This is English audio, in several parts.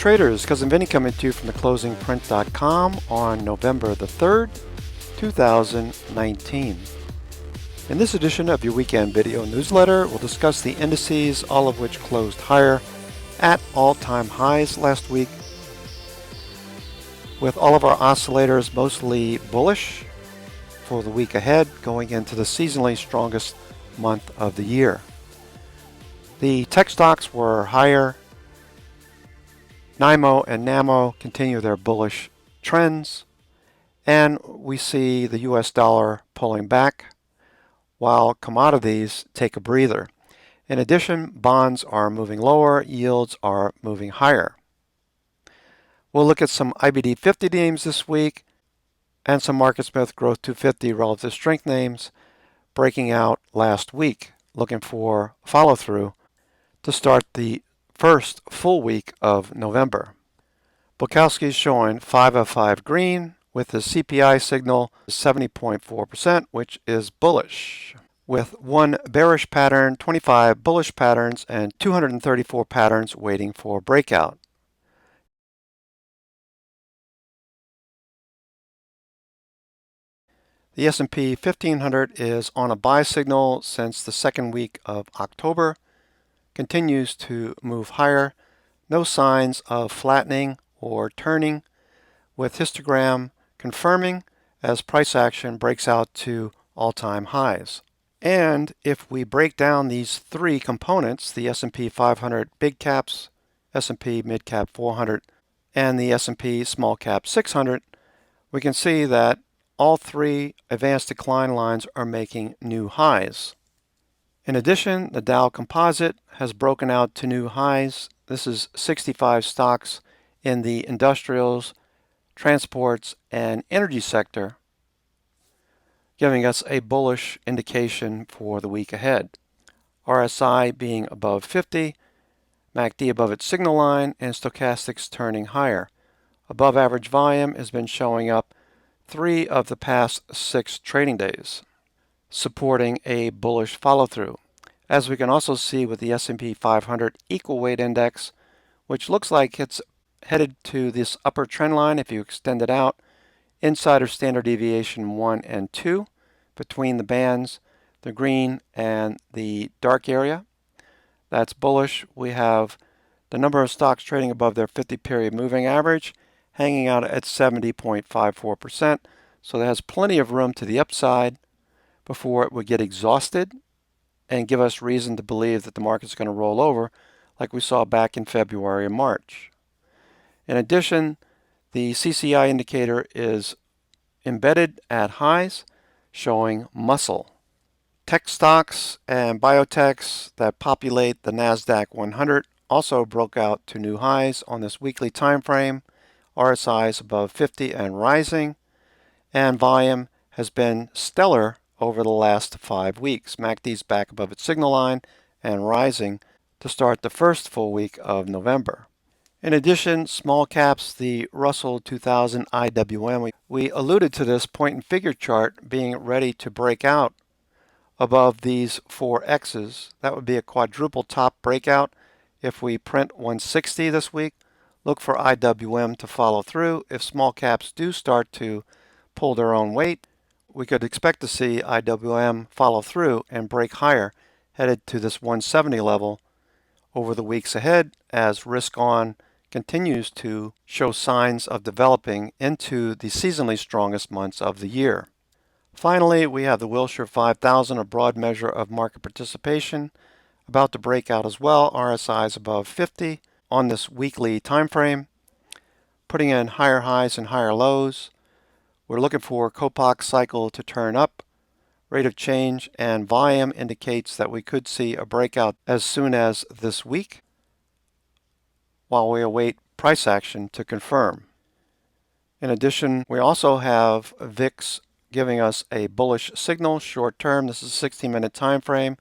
Traders, Cousin Vinny coming to you from theclosingprint.com on November the 3rd, 2019. In this edition of your weekend video newsletter, we'll discuss the indices, all of which closed higher at all-time highs last week, with all of our oscillators mostly bullish for the week ahead, going into the seasonally strongest month of the year. The tech stocks were higher. NIMO and NAMO continue their bullish trends, and we see the US dollar pulling back while commodities take a breather. In addition, bonds are moving lower, yields are moving higher. We'll look at some IBD 50 names this week and some MarketSmith Growth 250 relative strength names breaking out last week, looking for follow-through to start the first full week of November. Bukowski's showing 5 of 5 green with the CPI signal 70.4%, which is bullish, with one bearish pattern, 25 bullish patterns, and 234 patterns waiting for breakout. The S&P 1500 is on a buy signal since the second week of October, continues to move higher, no signs of flattening or turning, with histogram confirming as price action breaks out to all-time highs. And if we break down these three components, the S&P 500 big caps, S&P mid cap 400, and the S&P small cap 600, we can see that all three advanced decline lines are making new highs. In addition, the Dow Composite has broken out to new highs. This is 65 stocks in the industrials, transports, and energy sector, giving us a bullish indication for the week ahead. RSI being above 50, MACD above its signal line, and stochastics turning higher. Above average volume has been showing up 3 of the past 6 trading days, supporting a bullish follow-through. As we can also see with the S&P 500 equal weight index, which looks like it's headed to this upper trend line if you extend it out, inside of standard deviation 1 and 2, between the bands, the green and the dark area. That's bullish. We have the number of stocks trading above their 50-period moving average hanging out at 70.54%, so that has plenty of room to the upside before it would get exhausted and give us reason to believe that the market's going to roll over like we saw back in February and March. In addition, the CCI indicator is embedded at highs, showing muscle. Tech stocks and biotechs that populate the NASDAQ 100 also broke out to new highs on this weekly time frame. RSI is above 50 and rising, and volume has been stellar over the last 5 weeks. MACD's back above its signal line and rising to start the first full week of November. In addition, small caps, the Russell 2000 IWM, we alluded to this point and figure chart being ready to break out above these 4 X's. That would be a quadruple top breakout. If we print 160 this week, look for IWM to follow through. If small caps do start to pull their own weight, we could expect to see IWM follow through and break higher, headed to this 170 level over the weeks ahead as risk on continues to show signs of developing into the seasonally strongest months of the year. Finally, we have the Wilshire 5000, a broad measure of market participation, about to break out as well. RSI is above 50 on this weekly time frame, putting in higher highs and higher lows. We're looking for Kopach cycle to turn up. Rate of change and volume indicates that we could see a breakout as soon as this week, while we await price action to confirm. In addition, we also have VIX giving us a bullish signal short term. This is a 60-minute time frame,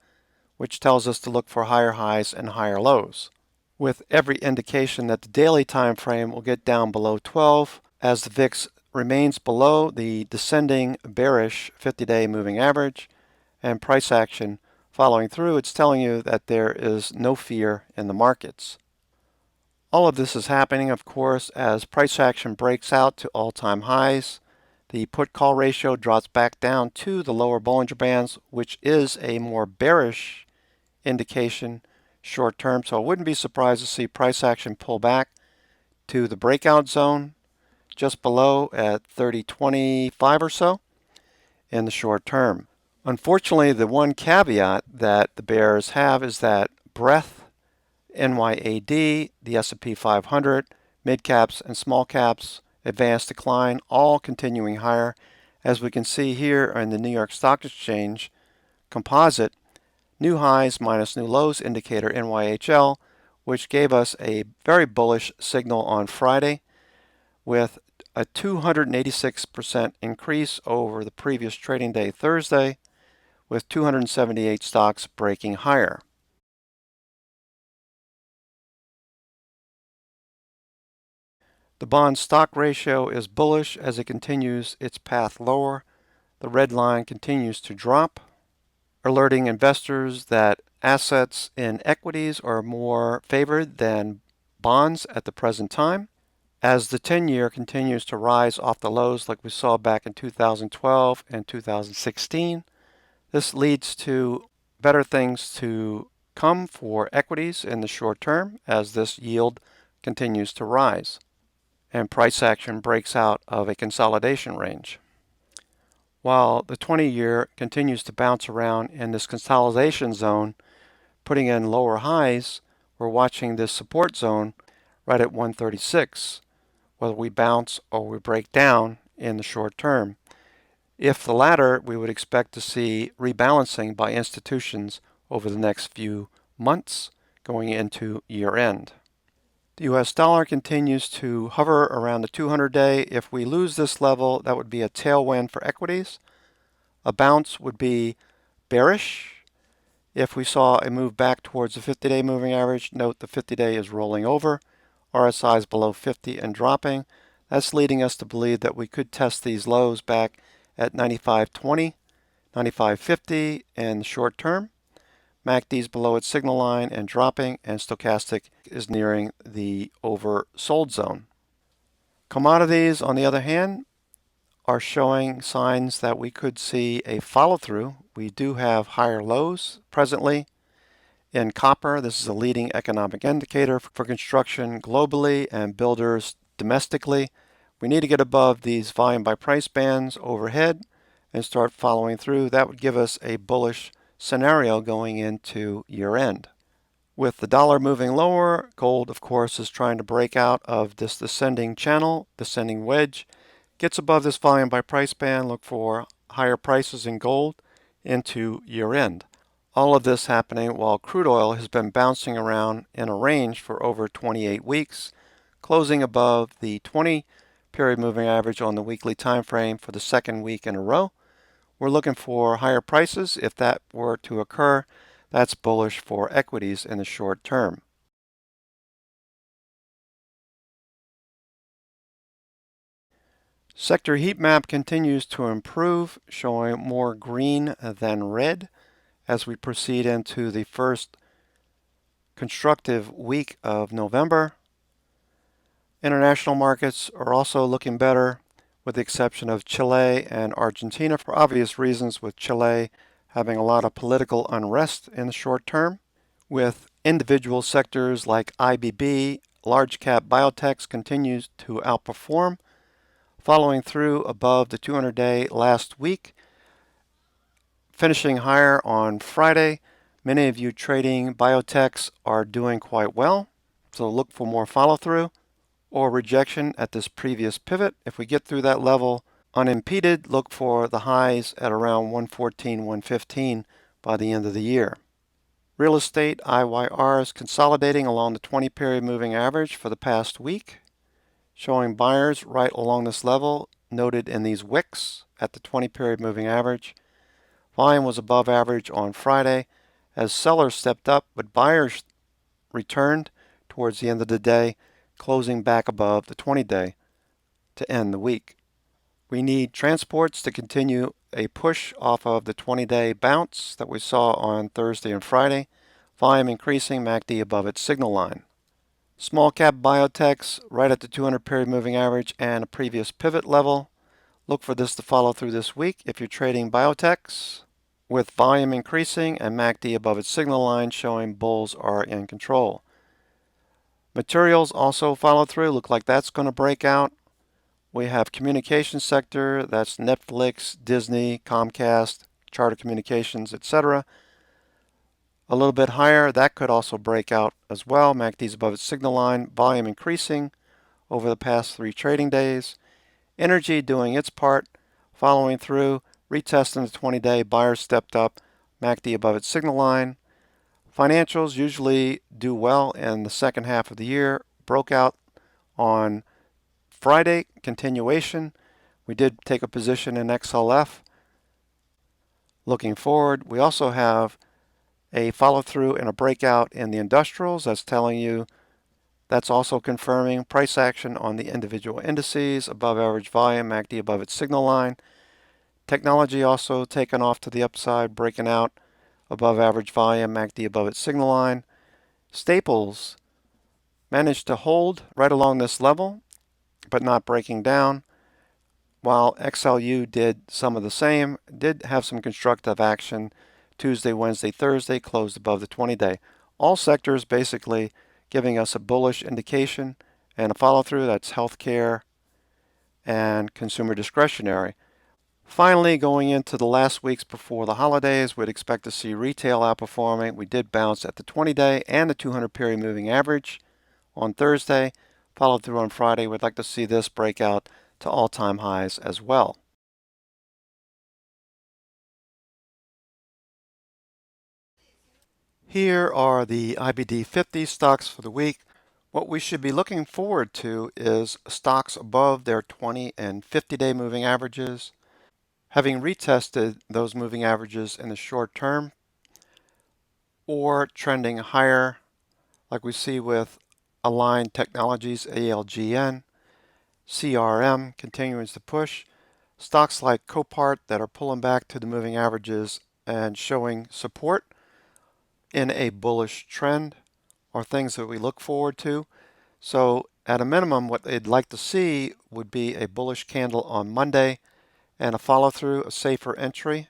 which tells us to look for higher highs and higher lows, with every indication that the daily time frame will get down below 12 as the VIX remains below the descending bearish 50-day moving average, and price action following through. It's telling you that there is no fear in the markets. All of this is happening, of course, as price action breaks out to all-time highs. The put-call ratio drops back down to the lower Bollinger Bands, which is a more bearish indication short term. So I wouldn't be surprised to see price action pull back to the breakout zone just below at 30.25 or so in the short term. Unfortunately, the one caveat that the bears have is that breadth, NYAD, the S&P 500, mid caps and small caps, advanced decline, all continuing higher. As we can see here in the New York Stock Exchange composite, new highs minus new lows indicator NYHL, which gave us a very bullish signal on Friday with a 286% increase over the previous trading day Thursday, with 278 stocks breaking higher. The bond stock ratio is bullish as it continues its path lower. The red line continues to drop, alerting investors that assets in equities are more favored than bonds at the present time. As the 10-year continues to rise off the lows like we saw back in 2012 and 2016, this leads to better things to come for equities in the short term as this yield continues to rise and price action breaks out of a consolidation range. While the 20-year continues to bounce around in this consolidation zone, putting in lower highs, we're watching this support zone right at 136, whether we bounce or we break down in the short term. If the latter, we would expect to see rebalancing by institutions over the next few months going into year end. The US dollar continues to hover around the 200-day. If we lose this level, that would be a tailwind for equities. A bounce would be bearish. If we saw a move back towards the 50-day moving average, note the 50-day is rolling over. RSI is below 50 and dropping. That's leading us to believe that we could test these lows back at 95.20, 95.50 in the short term. MACD is below its signal line and dropping, and stochastic is nearing the oversold zone. Commodities, on the other hand, are showing signs that we could see a follow-through. We do have higher lows presently. In copper, this is a leading economic indicator for construction globally and builders domestically. We need to get above these volume by price bands overhead and start following through. That would give us a bullish scenario going into year end. With the dollar moving lower, gold, of course, is trying to break out of this descending channel, descending wedge. Gets above this volume by price band, look for higher prices in gold into year end. All of this happening while crude oil has been bouncing around in a range for over 28 weeks, closing above the 20-period moving average on the weekly time frame for the second week in a row. We're looking for higher prices. If that were to occur, that's bullish for equities in the short term. Sector heat map continues to improve, showing more green than red as we proceed into the first constructive week of November. International markets are also looking better, with the exception of Chile and Argentina for obvious reasons, with Chile having a lot of political unrest in the short term. With individual sectors like IBB, large cap biotechs continues to outperform, following through above the 200-day last week, finishing higher on Friday. Many of you trading biotechs are doing quite well, so look for more follow-through or rejection at this previous pivot. If we get through that level unimpeded, look for the highs at around 114, 115 by the end of the year. Real estate IYR is consolidating along the 20-period moving average for the past week, showing buyers right along this level noted in these wicks at the 20-period moving average. Volume was above average on Friday as sellers stepped up, but buyers returned towards the end of the day, closing back above the 20-day to end the week. We need transports to continue a push off of the 20-day bounce that we saw on Thursday and Friday. Volume increasing, MACD above its signal line. Small cap biotechs right at the 200 period moving average and a previous pivot level. Look for this to follow through this week if you're trading biotechs, with volume increasing and MACD above its signal line showing bulls are in control. Materials also follow through. Look like that's going to break out. We have communication sector, that's Netflix, Disney, Comcast, Charter Communications, etc. A little bit higher, that could also break out as well. MACD's above its signal line, volume increasing over the past 3 trading days. Energy doing its part, following through, retesting the 20-day, buyers stepped up, MACD above its signal line. Financials usually do well in the second half of the year, broke out on Friday, continuation. We did take a position in XLF. Looking forward, we also have a follow-through and a breakout in the industrials. That's telling you that's also confirming price action on the individual indices, above average volume, MACD above its signal line. Technology also taken off to the upside, breaking out above average volume, MACD above its signal line. Staples managed to hold right along this level, but not breaking down, while XLU did some of the same, did have some constructive action Tuesday, Wednesday, Thursday, closed above the 20-day. All sectors basically giving us a bullish indication and a follow-through. That's healthcare and consumer discretionary. Finally, going into the last weeks before the holidays, we'd expect to see retail outperforming. We did bounce at the 20-day and the 200 period moving average on Thursday, followed through on Friday. We'd like to see this break out to all-time highs as well. Here are the IBD 50 stocks for the week. What we should be looking forward to is stocks above their 20 and 50-day moving averages, having retested those moving averages in the short term, or trending higher like we see with Align Technologies, ALGN, CRM continuing to push. Stocks like Copart that are pulling back to the moving averages and showing support in a bullish trend are things that we look forward to. So at a minimum, what they'd like to see would be a bullish candle on Monday and a follow through, a safer entry.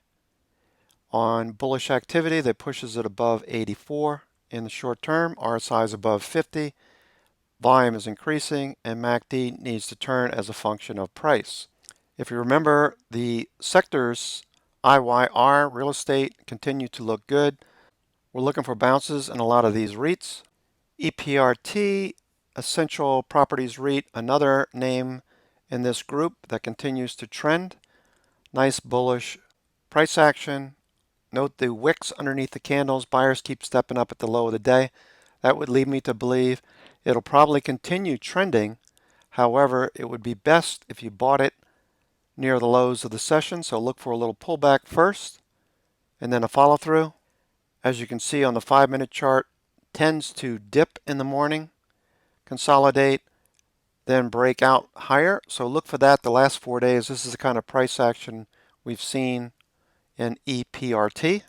On bullish activity that pushes it above 84 in the short term, RSI is above 50, volume is increasing, and MACD needs to turn as a function of price. If you remember, the sectors IYR, real estate, continue to look good. We're looking for bounces in a lot of these REITs. EPRT, Essential Properties REIT, another name in this group that continues to trend. Nice bullish price action. Note the wicks underneath the candles. Buyers keep stepping up at the low of the day. That would lead me to believe it'll probably continue trending. However, it would be best if you bought it near the lows of the session. So look for a little pullback first and then a follow through. As you can see on the 5-minute chart, tends to dip in the morning, consolidate, then break out higher. So look for that the last 4 days. This is the kind of price action we've seen in EPRT.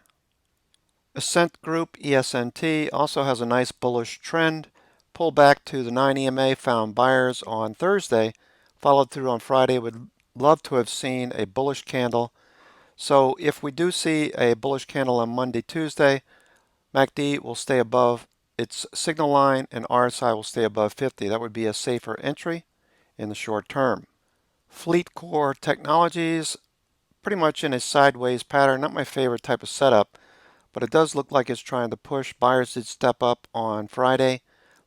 Ascent Group, ESNT, also has a nice bullish trend. Pull back to the 9 EMA, found buyers on Thursday, followed through on Friday. Would love to have seen a bullish candle. So if we do see a bullish candle on Monday, Tuesday, MACD will stay above its signal line and RSI will stay above 50. That would be a safer entry in the short term. FleetCor Technologies, pretty much in a sideways pattern. Not my favorite type of setup, but it does look like it's trying to push. Buyers did step up on Friday.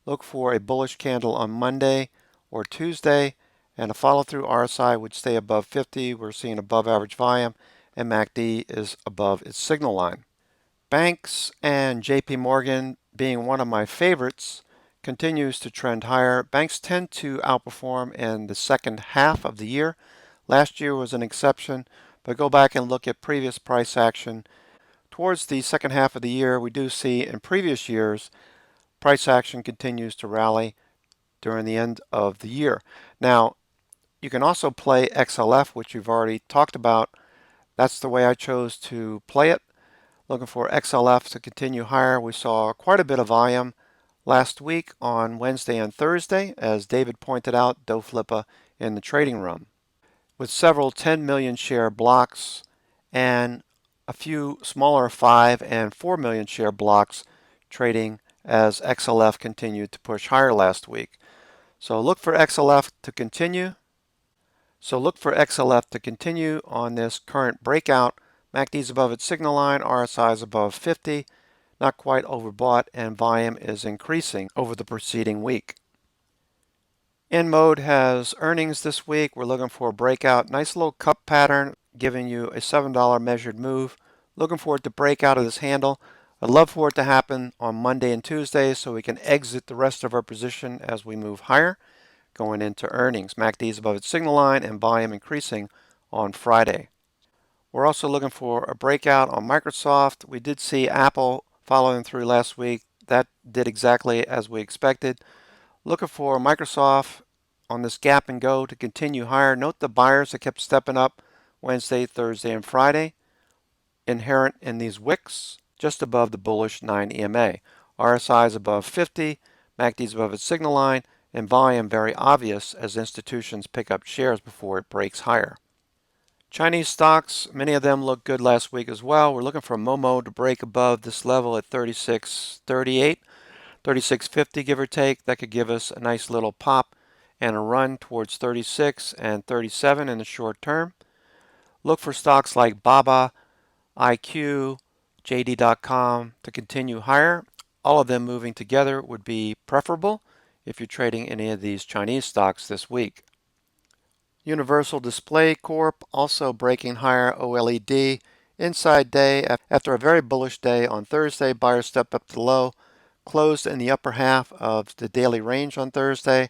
Look for a bullish candle on Monday or Tuesday, and a follow-through. RSI would stay above 50. We're seeing above average volume, and MACD is above its signal line. Banks and JP Morgan, being one of my favorites, continues to trend higher. Banks tend to outperform in the second half of the year. Last year was an exception, but go back and look at previous price action. Towards the second half of the year, we do see in previous years, price action continues to rally during the end of the year. Now, you can also play XLF, which you've already talked about. That's the way I chose to play it. Looking for XLF to continue higher. We saw quite a bit of volume last week on Wednesday and Thursday, as David pointed out, Doe Flipper in the trading room, with several 10 million share blocks and a few smaller 5 and 4 million share blocks trading as XLF continued to push higher last week. So look for XLF to continue. On this current breakout. MACD's above its signal line, RSI is above 50, not quite overbought, and volume is increasing over the preceding week. InMode has earnings this week. We're looking for a breakout. Nice little cup pattern giving you a $7 measured move. Looking for it to break out of this handle. I'd love for it to happen on Monday and Tuesday so we can exit the rest of our position as we move higher going into earnings. MACD is above its signal line and volume increasing on Friday. We're also looking for a breakout on Microsoft. We did see Apple following through last week. That did exactly as we expected. Looking for Microsoft on this gap and go to continue higher. Note the buyers that kept stepping up Wednesday, Thursday, and Friday. Inherent in these wicks, just above the bullish 9 EMA. RSI is above 50, MACD is above its signal line, and volume very obvious as institutions pick up shares before it breaks higher. Chinese stocks, many of them look good last week as well. We're looking for Momo to break above this level at 36.38, 36.50 give or take. That could give us a nice little pop and a run towards 36 and 37 in the short term. Look for stocks like Baba, IQ, JD.com to continue higher. All of them moving together would be preferable if you're trading any of these Chinese stocks this week. Universal Display Corp also breaking higher. OLED inside day after a very bullish day on Thursday. Buyers stepped up to the low, closed in the upper half of the daily range on Thursday.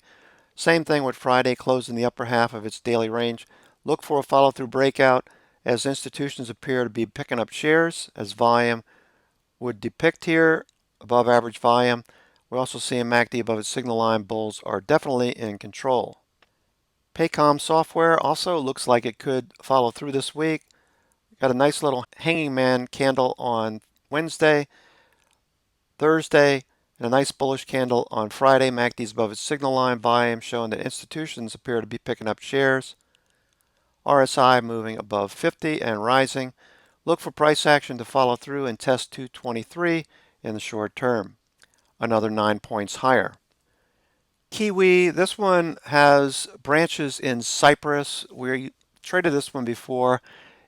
Same thing with Friday, closed in the upper half of its daily range. Look for a follow-through breakout as institutions appear to be picking up shares as volume would depict here, above average volume. We're also seeing MACD above its signal line. Bulls are definitely in control. Paycom Software also looks like it could follow through this week. Got a nice little hanging man candle on Wednesday, Thursday, and a nice bullish candle on Friday. MACD's above its signal line. Volume showing that institutions appear to be picking up shares. RSI moving above 50 and rising. Look for price action to follow through and test 223 in the short term. Another 9 points higher. Kiwi, this one has branches in Cyprus. We traded this one before.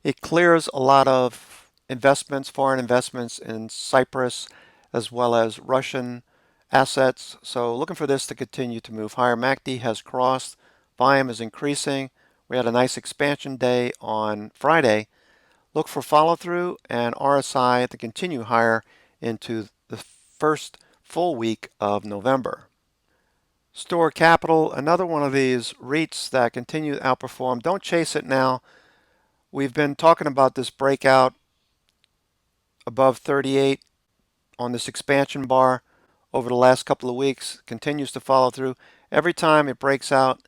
It clears a lot of investments, foreign investments in Cyprus, as well as Russian assets. So looking for this to continue to move higher. MACD has crossed. Volume is increasing. We had a nice expansion day on Friday. Look for follow through and RSI to continue higher into the first full week of November. Store Capital, another one of these REITs that continue to outperform. Don't chase it now. We've been talking about this breakout above 38 on this expansion bar over the last couple of weeks. Continues to follow through. Every time it breaks out,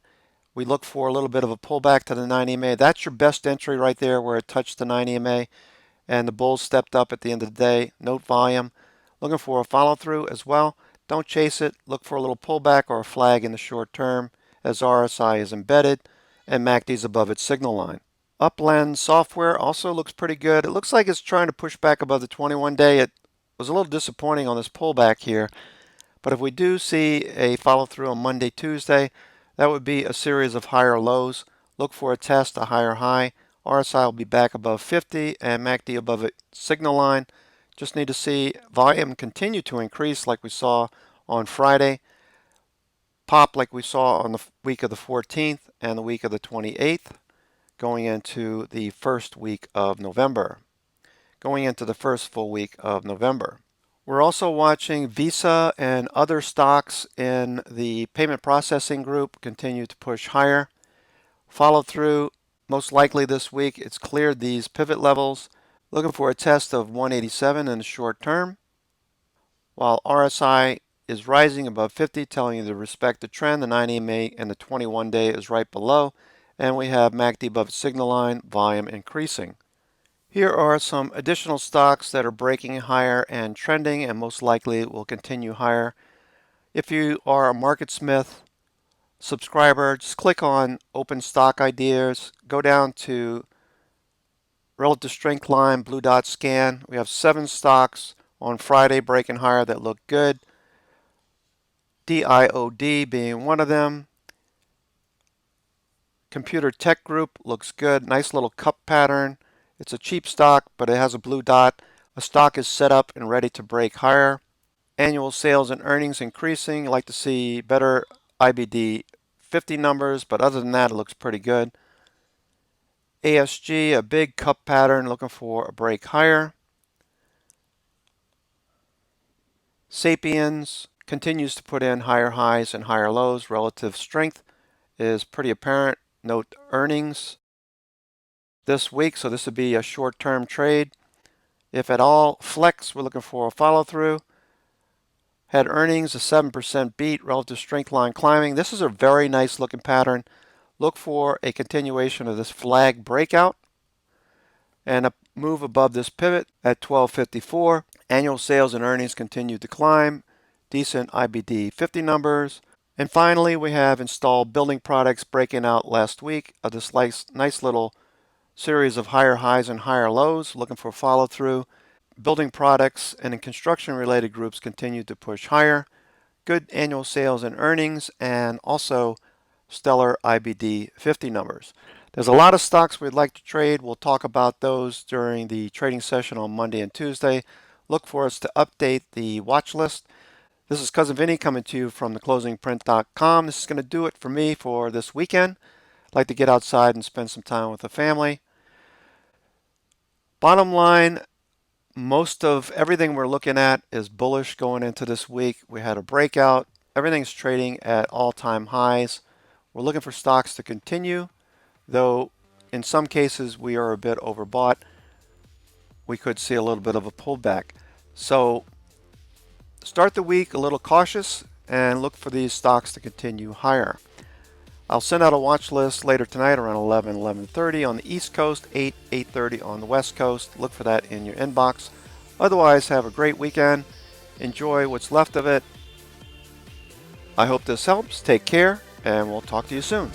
we look for a little bit of a pullback to the 9 EMA. That's your best entry right there where it touched the 9 EMA and the bulls stepped up at the end of the day. Note volume. Looking for a follow through as well. Don't chase it. Look for a little pullback or a flag in the short term as RSI is embedded and MACD is above its signal line. Upland Software also looks pretty good. It looks like it's trying to push back above the 21 day. It was a little disappointing on this pullback here. But if we do see a follow through on Monday, Tuesday, that would be a series of higher lows. Look for a test, a higher high. RSI will be back above 50 and MACD above its signal line. Just need to see volume continue to increase like we saw on Friday. Pop like we saw on the week of the 14th and the week of the 28th. Going into the first week of November. Going into the first full week of November. We're also watching Visa and other stocks in the payment processing group continue to push higher. Follow through, most likely this week. It's cleared these pivot levels. Looking for a test of 187 in the short term. While RSI is rising above 50, telling you to respect the trend. The 9 EMA and the 21 day is right below. And we have MACD above its signal line, volume increasing. Here are some additional stocks that are breaking higher and trending and most likely will continue higher. If you are a MarketSmith subscriber, just click on Open Stock Ideas, go down to Relative Strength Line, blue dot scan. We have 7 stocks on Friday breaking higher that look good. DIOD being one of them. Computer Tech Group looks good. Nice little cup pattern. It's a cheap stock, but it has a blue dot. A stock is set up and ready to break higher. Annual sales and earnings increasing. Like to see better IBD 50 numbers, but other than that, it looks pretty good. ASG, a big cup pattern, looking for a break higher. Sapiens continues to put in higher highs and higher lows. Relative strength is pretty apparent. Note earnings this week, so this would be a short-term trade. If at all, Flex, we're looking for a follow-through. Had earnings, a 7% beat, relative strength line climbing. This is a very nice looking pattern. Look for a continuation of this flag breakout and a move above this pivot at 1254. Annual sales and earnings continue to climb. Decent IBD 50 numbers. And finally, we have installed building products breaking out last week of this nice little series of higher highs and higher lows, looking for follow through. Building products and in construction related groups continue to push higher. Good annual sales and earnings, and also stellar IBD 50 numbers. There's a lot of stocks we'd like to trade. We'll talk about those during the trading session on Monday and Tuesday. Look for us to update the watch list. This is Cousin Vinny coming to you from theclosingprint.com. This is going to do it for me for this weekend. I'd like to get outside and spend some time with the family. Bottom line, most of everything we're looking at is bullish going into this week. We had a breakout. Everything's trading at all-time highs. We're looking for stocks to continue, though in some cases we are a bit overbought. We could see a little bit of a pullback. So start the week a little cautious and look for these stocks to continue higher. I'll send out a watch list later tonight around 11:30 on the East Coast, 8:30 on the West Coast. Look for that in your inbox. Otherwise, have a great weekend. Enjoy what's left of it. I hope this helps. Take care, and we'll talk to you soon.